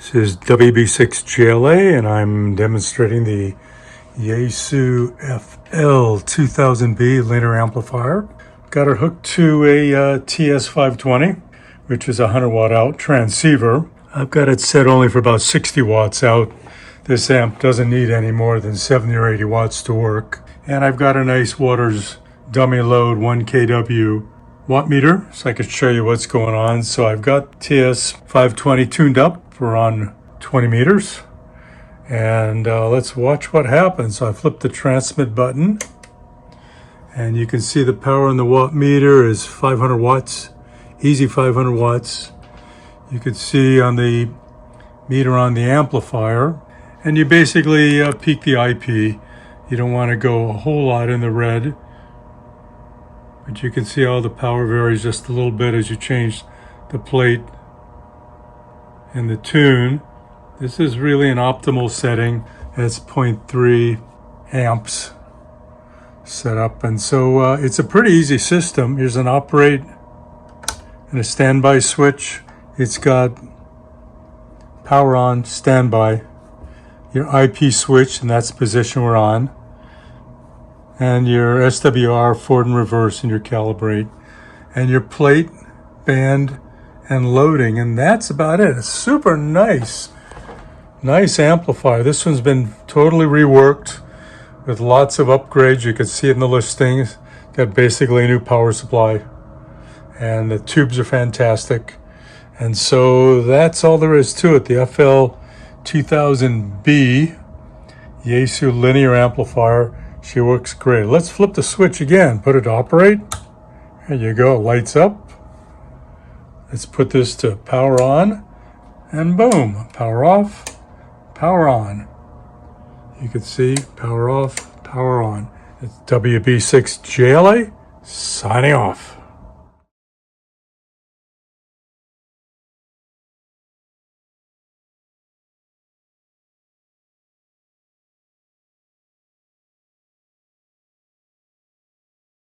This is WB6JLA, and I'm demonstrating the Yaesu FL-2100B linear amplifier. Got it hooked to a TS520, which is a 100 watt out transceiver. I've got it set only for about 60 watts out. This amp doesn't need any more than 70 or 80 watts to work. And I've got a nice Waters dummy load 1 kW watt meter, so I can show you what's going on. So I've got TS520 tuned up for on 20 meters. And let's watch what happens. So I flip the transmit button, and you can see the power on the watt meter is 500 watts, easy 500 watts. You can see on the meter on the amplifier, and you basically peak the IP. You don't want to go a whole lot in the red, but you can see how the power varies just a little bit as you change the plate and the tune. This is really an optimal setting. It's 0.3 amps set up, and so it's a pretty easy system. Here's an operate and a standby switch. It's got power on, standby, your IP switch, and that's the position we're on, and your SWR forward and reverse, and your calibrate, and your plate, band, and loading, and that's about it. It's super nice amplifier. This one's been totally reworked with lots of upgrades. You can see it in the listings. Got basically a new power supply, and the tubes are fantastic. And so that's all there is to it. The FL-2100B Yaesu linear amplifier. She works great. Let's flip the switch again. Put it to operate. There you go. It lights up. Let's put this to power on, and boom, power off, power on. You can see power off, power on. It's WB6JLA signing off.